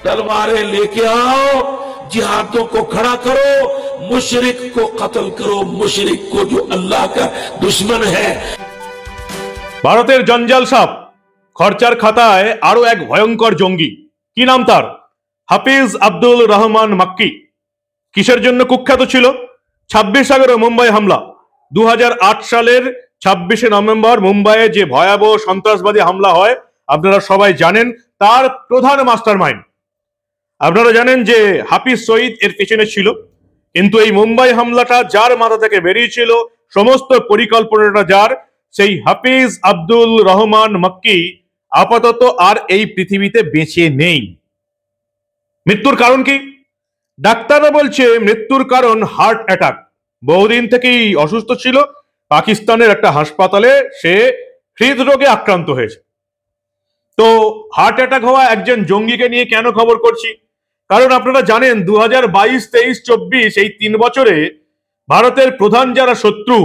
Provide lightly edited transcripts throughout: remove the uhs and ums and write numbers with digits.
तलवारें लेके आओ, जिहादों को खड़ा करो, मुशरिक को कत्ल करो, मुशरिक को जो अल्लाह का दुश्मन है। ভারতের জঞ্জাল সাপ খরচার খাতায় আরো এক ভয়ঙ্কর জঙ্গি। কি নাম তার? হাফিজ আব্দুল রহমান মাক্কি। কিসের জন্য কুখ্যাত ছিল? 26/11 মুম্বাই হামলা। 2008 সালের 26শে নভেম্বর মুম্বাইয়ে যে ভয়াবহ সন্ত্রাসবাদী হামলা হয় আপনারা সবাই জানেন, তার প্রধান মাস্টারমাইন্ড আপনারা জানেন যে হাফিজ সঈদ এর পেছনে ছিল। কিন্তু এই মুম্বাই হামলাটা যার মাথা থেকে বেরিয়েছিল, সমস্ত পরিকল্পনাটা যার, সেই হাফিজ আব্দুল রহমান মাক্কি আপাতত আর এই পৃথিবীতে বেঁচে নেই। মৃত্যুর কারণ কি? ডাক্তাররা বলছে মৃত্যুর কারণ হার্ট অ্যাটাক। বহুদিন থেকেই অসুস্থ ছিল, পাকিস্তানের একটা হাসপাতালে সে হৃদরোগে আক্রান্ত হয়েছে। তো হার্ট অ্যাটাক হওয়া একজন জঙ্গিকে নিয়ে কেন খবর করছি? কারণ আপনারা জানেন 2022, 23, 24 এই 3 বছরে ভারতের প্রধান যারা শত্রু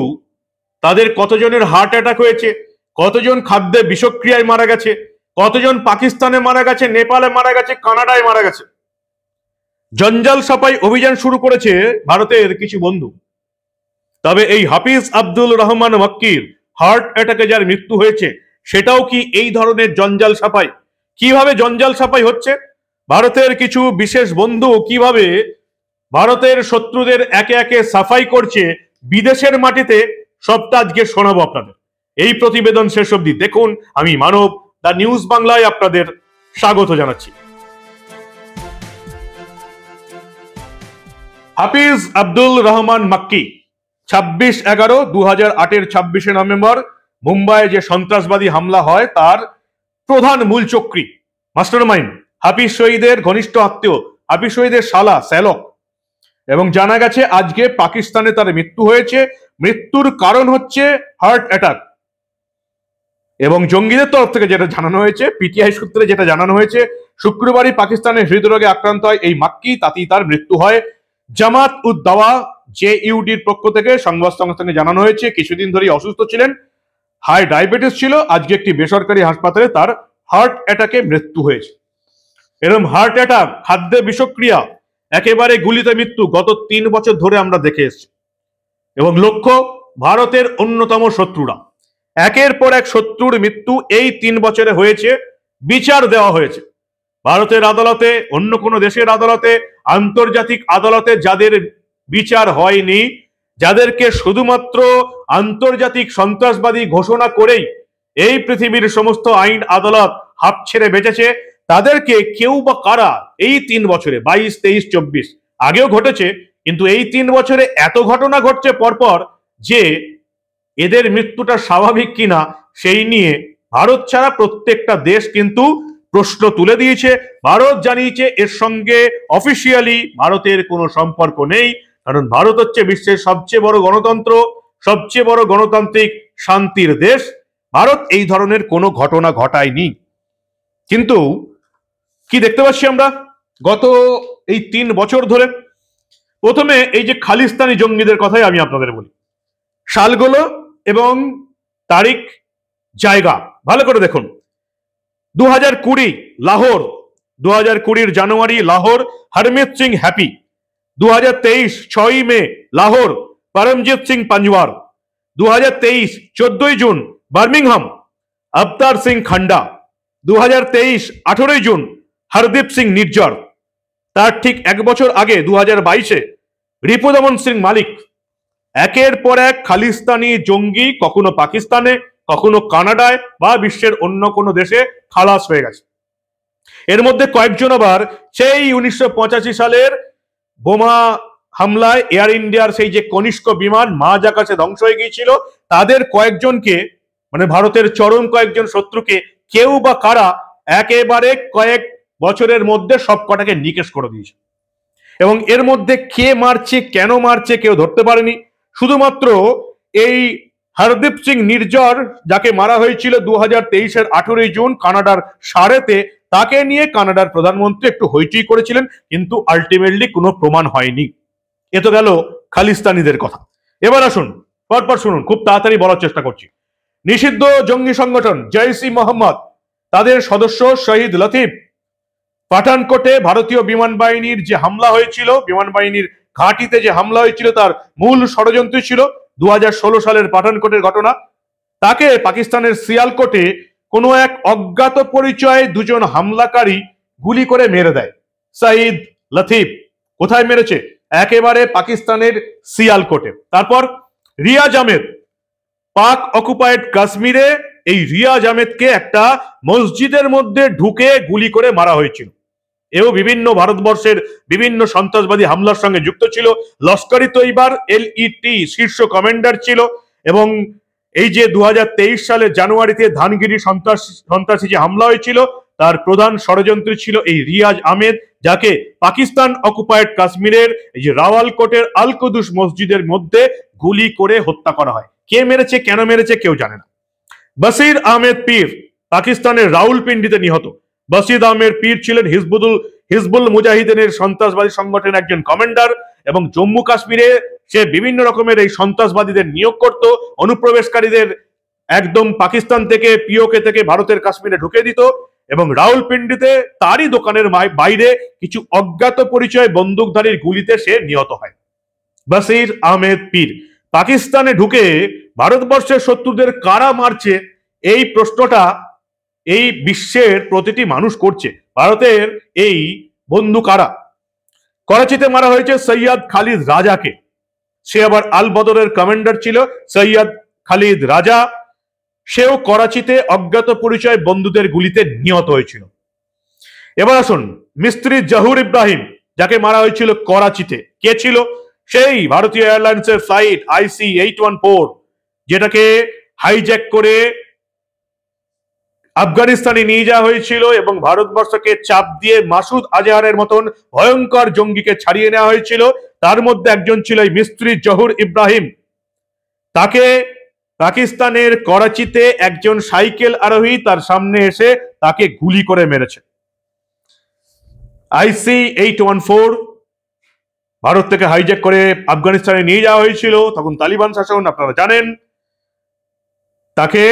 তাদের কতজনের হার্ট অ্যাটাক হয়েছে, কতজন খাদ্যে বিষক্রিয়ায় মারা গেছে, কতজন পাকিস্তানে মারা গেছে, নেপালে মারা গেছে, কানাডায় মারা গেছে। জঞ্জাল সাফাই অভিযান শুরু করেছে ভারতের কিছু বন্ধু। তবে এই হাফিজ আব্দুল রহমান মাক্কির হার্ট অ্যাটাকে যার মৃত্যু হয়েছে সেটাও কি এই ধরনের জঞ্জাল সাফাই? কিভাবে জঞ্জাল সাফাই হচ্ছে? ভারতের কিছু বিশেষ বন্ধু কিভাবে ভারতের শত্রুদের একে একে সাফাই করছে বিদেশের মাটিতে, সবটা আজকে শোনাবো আপনাদের। এই প্রতিবেদন শেষ অবধি দেখুন। আমি মানব, দা নিউজ বাংলায় আপনাদের স্বাগত জানাচ্ছি। হাফিজ আব্দুল রহমান মাক্কি 26/11/2008 26শে নভেম্বর মুম্বাইয়ে যে সন্ত্রাসবাদী হামলা হয় তার প্রধান মূল চক্রী, মাস্টারমাইন্ড হাফিজ শহীদের ঘনিষ্ঠ আত্মীয়, হাফিজ শহীদের শালা শ্যালক। এবং জানা গেছে আজকে পাকিস্তানে তার মৃত্যু হয়েছে। মৃত্যুর কারণ হচ্ছে হার্ট অ্যাটাক। এবং জঙ্গিদের তরফ থেকে যেটা জানানো হয়েছে, পিটিআই সূত্রে যেটা জানানো হয়েছে, শুক্রবারই পাকিস্তানের হৃদরোগে আক্রান্ত হয় এই মাক্কি, তাতেই তার মৃত্যু হয়। জামাত উদ দাওয়া JUDর পক্ষ থেকে সংবাদ সংস্থাকে জানানো হয়েছে কিছুদিন ধরেই অসুস্থ ছিলেন, হাই ডায়াবেটিস ছিল, আজকে একটি বেসরকারি হাসপাতালে তার হার্ট অ্যাটাকে মৃত্যু হয়েছে। এরকম হার্ট অ্যাটাক, খাদ্যে বিষক্রিয়া, একেবারে গুলিতে মৃত্যু গত 3 বছর ধরে আমরা দেখে এসেছি। এবং লক্ষ্য ভারতের অন্যতম শত্রুরা, একের পর এক শত্রুর মৃত্যু এই 3 বছরে হয়েছে, বিচার দেওয়া হয়েছে ভারতের আদালতে, অন্য কোনো দেশের আদালতে, আন্তর্জাতিক আদালতে। যাদের বিচার হয়নি, যাদেরকে শুধুমাত্র আন্তর্জাতিক সন্ত্রাসবাদী ঘোষণা করেই এই পৃথিবীর সমস্ত আইন আদালত হাত ছেড়ে বেঁচেছে, তাদেরকে কেউ বা কারা এই 3 বছরে 22, 23, 24 আগেও ঘটেছে, কিন্তু এই 3 বছরে এত ঘটনা ঘটছে পরপর যে এদের মৃত্যুটা স্বাভাবিক কিনা সেই নিয়ে ভারত ছাড়া প্রত্যেকটা দেশ কিন্তু প্রশ্ন তুলে দিয়েছে। ভারত জানিয়েছে এর সঙ্গে অফিসিয়ালি ভারতের কোনো সম্পর্ক নেই, কারণ ভারত হচ্ছে বিশ্বের সবচেয়ে বড় গণতন্ত্র, সবচেয়ে বড় গণতান্ত্রিক শান্তির দেশ। ভারত এই ধরনের কোনো ঘটনা ঘটায়নি। কিন্তু কি দেখতে পাচ্ছি আমরা গত এই 3 বছর ধরে? প্রথমে এই যে খালিস্তানি জঙ্গিদের কথাই আমি আপনাদের বলি, সালগুলো এবং তারিখ, জায়গা ভালো করে দেখুন। 2020 লাহোর, 2020 জানুয়ারি লাহোর হরমিত সিং হ্যাপি। 2023 6 মে লাহোর পরমজিৎ সিং পাঞ্জওয়ার। 2023 14 জুন বার্মিংহাম अवतार सिंह खंडा। 2023 18 জুন হরদীপ সিং নির্জর। তার ঠিক 1 বছর আগে 2022 রিপুদমন সিং মালিক। একের পর এক খালিস্তানি জঙ্গি কখনো পাকিস্তানে, কখনো কানাডায় বা বিশ্বের অন্য কোনো দেশে খালাস হয়ে গেছে। এর মধ্যে কয়েকজন আবার সেই 1985 সালের বোমা হামলায় এয়ার ইন্ডিয়ার সেই যে কনিষ্ক বিমান মাঝ আকাশে ধ্বংস হয়ে গিয়েছিল, তাদের কয়েকজনকে, মানে ভারতের চরম কয়েকজন শত্রুকে কেউ বা কারা একেবারে কয়েক বছরের মধ্যে সব কটাকে নিকেশ করে দিয়েছে। এবং এর মধ্যে কে মারছে, কেন মারছে কেউ ধরতে পারেনি। শুধুমাত্র এই হরদীপ সিং নির্জর, যাকে মারা হয়েছিল 2023 18 জুন কানাডার সারেতে, তাকে নিয়ে কানাডার প্রধানমন্ত্রী একটু হইচই করেছিলেন, কিন্তু আলটিমেটলি কোনো প্রমাণ হয়নি। এ তো গেল খালিস্তানিদের কথা। এবার আসুন পরপর শুনুন, খুব তাড়াতাড়ি বলার চেষ্টা করছি। নিষিদ্ধ জঙ্গি সংগঠন জৈশ-ই-মোহাম্মদ, তাদের সদস্য শহীদ লতিফ পাঠানকোটে ভারতীয় বিমান বাহিনীর যে হামলা হয়েছিল, বিমান বাহিনীর ঘাঁটিতে যে হামলা হয়েছিল, তার মূল ষড়যন্ত্র ছিল 2016 সালের পাঠানকোটের ঘটনা। তাকে পাকিস্তানের সিয়ালকোটে কোনো এক অজ্ঞাত পরিচয়ে দুজন হামলাকারী গুলি করে মেরে দেয়। সাইদ লতিফ কোথায় মেরেছে? একেবারে পাকিস্তানের সিয়ালকোটে। তারপর রিয়াজ আহমেদ, পাক অকুপায়েড কাশ্মীরে এই রিয়াজ আহমেদকে একটা মসজিদের মধ্যে ঢুকে গুলি করে মারা হয়েছিল। এও বিভিন্ন ভারতবর্ষের বিভিন্ন সন্ত্রাসবাদী হামলার সঙ্গে যুক্ত ছিল। লস্কর ই তৈবার LET শীর্ষ কমান্ডার ছিল। এবং এই যে 2023 সালে জানুয়ারিতে ধানগিরি সন্ত্রাসী যে হামলা হয়েছিল, তার প্রধান ষড়যন্ত্রী ছিল এই রিয়াজ আহমেদ, যাকে পাকিস্তান অকুপায়েড কাশ্মীরের এই যে রাওয়ালকোটের আল কুদুস মসজিদের মধ্যে গুলি করে হত্যা করা হয়। কে মেরেছে, কেন মেরেছে, কেউ জানে না। বসির আহমেদ পীর পাকিস্তানের রাউলপিন্ডিতে নিহত। বসির আহমেদ পীর ছিলেন হিজবুল মুজাহিদিনের সন্ত্রাসবাদী সংগঠনের একজন কমান্ডার, এবং জম্মু কাশ্মীরে সে বিভিন্ন রকমের এই সন্ত্রাসবাদীদের নিয়োগ করত, অনুপ্রবেশকারীদের একদম পাকিস্তান থেকে পিওকে থেকে ভারতের কাশ্মীরে ঢুকে দিত, এবং রাউলপিন্ডিতে তারই দোকানের বাইরে কিছু অজ্ঞাত পরিচয় বন্দুকধারীর গুলিতে সে নিহত হয়। বসির আহমেদ পীর পাকিস্তানে ঢুকে ভারতবর্ষের শত্রুদের কারা মারছে, এই প্রশ্নটা এই বিশ্বের প্রতিটি মানুষ করছে। ভারতের এই বন্ধু কারা? করাচিতে মারা হয়েছে সৈয়দ খালিদ রাজাকে। সে আবার আল বদরের কমান্ডার ছিল। সৈয়দ খালিদ রাজা, সেও করাচিতে অজ্ঞাত পরিচয় বন্ধুদের গুলিতে নিহত হয়েছিল। এবার আসুন মিস্ত্রি জহুর ইব্রাহিম, যাকে মারা হয়েছিল করাচিতে। কে ছিল? সেই ভারতীয় এয়ারলাইন্সের ফ্লাইট IC-814, যেটাকে হাইজ্যাক করে আফগানিস্তানে নিয়ে যাওয়া হয়েছিল এবং ভারতবর্ষকে চাপ দিয়ে মাসুদ আজহারের মতন ভয়ঙ্কর জঙ্গিকে ছাড়িয়ে নেওয়া হয়েছিল। তার মধ্যে একজন ছিল এই মিস্ত্রি জহুর ইব্রাহিম। তাকে পাকিস্তানের করাচিতে একজন সাইকেল আরোহী তার সামনে এসে তাকে গুলি করে মেরেছে। IC-814 ভারত থেকে হাইজ্যাক করে আফগানিস্তানে নিয়ে যাওয়া হয়েছিল, তখন তালিবান শাসন, আপনারা জানেন। তাকে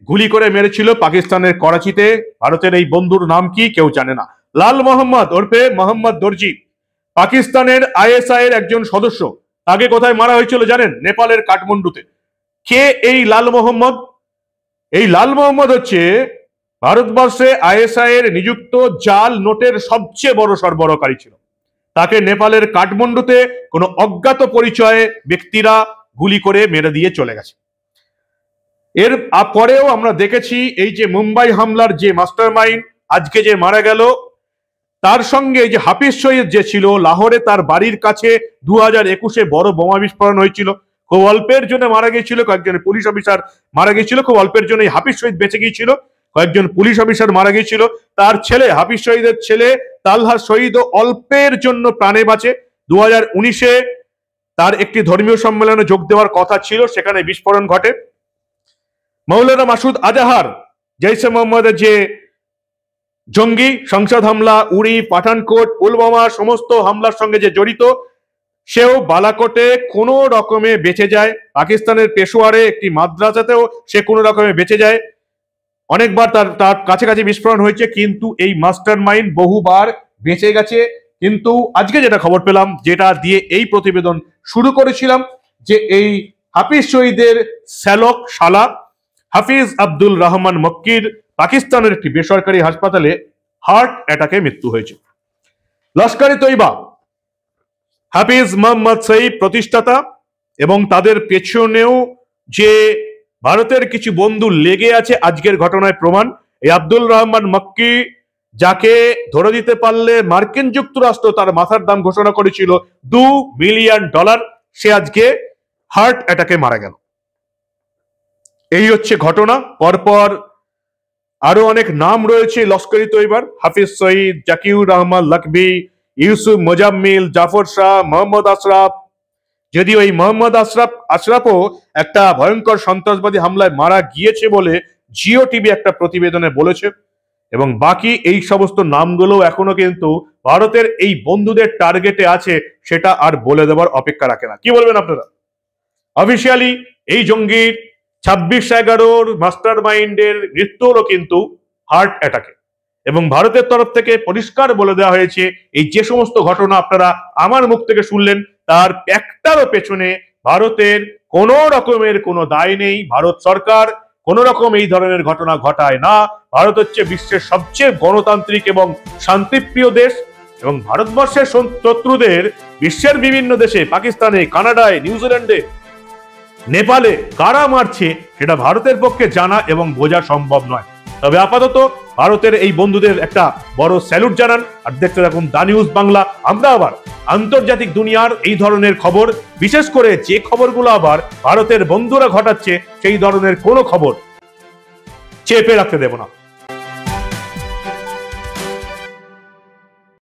গুলি করে মেরেছিল পাকিস্তানের করাচিতে। ভারতের এই বন্ধুর নাম কি কেউ জানে না। লাল মোহাম্মদ ওরফে মোহাম্মদ দর্জি, পাকিস্তানের ISI এর একজন সদস্য। তাকে কোথায় মারা হয়েছিল জানেন? নেপালের কাঠমান্ডুতে। কে এই লাল মোহাম্মদ? এই লাল মোহাম্মদ হচ্ছে ভারতবর্ষে ISI এর নিযুক্ত জাল নোটের সবচেয়ে বড় সরবরাহকারী ছিল। তাকে নেপালের কাঠমান্ডুতে কোনো অজ্ঞাত পরিচয়ে ব্যক্তিরা গুলি করে মেরে দিয়ে চলে গেছে। এর পরেও আমরা দেখেছি এই যে মুম্বাই হামলার যে মাস্টার মাইন্ড আজকে যে মারা গেল, তার সঙ্গে যে হাফিজ সঈদ যে ছিল লাহোরে, তার বাড়ির কাছে 2021-এ বড় বোমা বিস্ফোরণ হয়েছিল। খুব অল্পের জন্য মারা গিয়েছিল, কয়েকজন পুলিশ অফিসার মারা গিয়েছিল। খুব অল্পের জন্য হাফিজ সঈদ বেঁচে গিয়েছিল, কয়েকজন পুলিশ অফিসার মারা গিয়েছিল। তার ছেলে, হাফিজ সঈদের ছেলে তালহা শহীদও অল্পের জন্য প্রাণে বাঁচে। 2019-এ তার একটি ধর্মীয় সম্মেলনে যোগ দেওয়ার কথা ছিল, সেখানে বিস্ফোরণ ঘটে। মৌলানা মাসুদ আজহার, জৈশে মোহাম্মদের যে জঙ্গি, সংসদ হামলা, উড়ি, পাঠানকোট, পুলওয়ামা সমস্ত হামলার সঙ্গে যে জড়িত, সেও বালাকোটে কোনো রকমে বেঁচে যায়। পাকিস্তানের পেশোয়ারে একটি মাদ্রাসাতেও সে কোনো রকমে বেঁচে যায়। অনেকবার তার কাছাকাছি বিস্ফোরণ হয়েছে, কিন্তু এই মাস্টার মাইন্ড বহুবার বেঁচে গেছে। কিন্তু আজকে যেটা খবর পেলাম, যেটা দিয়ে এই প্রতিবেদন শুরু করেছিলাম, যে এই হাফিজ শহীদের শ্যালক শালা হাফিজ আব্দুল রহমান মক্কির পাকিস্তানের একটি বেসরকারি হাসপাতালে হার্ট অ্যাটাকে মৃত্যু হয়েছে। লস্কর ই তৈবা, হাফিজ মোহাম্মদ সঈদ প্রতিষ্ঠাতা, এবং তাদের পেছনেও যে ভারতের কিছু বন্ধু লেগে আছে আজকের ঘটনায় প্রমাণ। এই আব্দুল রহমান মক্কি, যাকে ধরে দিতে পারলে মার্কিন যুক্তরাষ্ট্র তার মাথার দাম ঘোষণা করেছিল $2 মিলিয়ন, সে আজকে হার্ট অ্যাটাকে মারা গেল। এই হচ্ছে ঘটনা। পরপর আরো অনেক নাম রয়েছে লস্কর ই তৈবার, হাফিজ সঈদ, জাকিউর রহমান লখবি, ইউসুফ মোজাম্মিল, জাফর শাহ, মোহাম্মদ আশরাফ। যদিও এই মোহাম্মদ আশরাফও একটা ভয়ঙ্কর সন্ত্রাসবাদী হামলায় মারা গিয়েছে বলে জিও টিভি একটা প্রতিবেদনে বলেছে। এবং বাকি এই সমস্ত নামগুলো এখনো কিন্তু ভারতের এই বন্ধুদের টার্গেটে আছে, সেটা আর বলে দেওয়ার অপেক্ষা রাখে না। কি বলবেন আপনারা? অফিসিয়ালি এই জঙ্গির 26/11 মাস্টার মাইন্ডের মৃত্যু হলো কিন্তু হার্ট অ্যাটাকে। এবং ভারতের তরফ থেকে পরিষ্কার বলে দেওয়া হয়েছে এই যে সমস্ত ঘটনা আপনারা আমার মুখ থেকে শুনলেন তার একটারও পেছনে ভারতের কোনো রকমের কোনো দায় নেই। ভারত সরকার কোন রকম এই ধরনের ঘটনা ঘটায় না। ভারত হচ্ছে বিশ্বের সবচেয়ে গণতান্ত্রিক এবং শান্তিপ্রিয় দেশ এবং ভারতবর্ষের শত্রুদের বিশ্বের বিভিন্ন দেশে, পাকিস্তানে, কানাডায়, নিউজিল্যান্ডে, নেপালে কারা মারছে সেটা ভারতের পক্ষে জানা এবং বোঝা সম্ভব নয়। তবে আপাতত ভারতের এই বন্ধুদের একটা বড় স্যালুট জানান আর দেখতে থাকুন দা নিউজ বাংলা। আমরা আবার আন্তর্জাতিক দুনিয়ার এই ধরনের খবর, বিশেষ করে যে খবরগুলো আবার ভারতের বন্ধুরা ঘটাচ্ছে সেই ধরনের কোনো খবর চেপে রাখতে দেব না।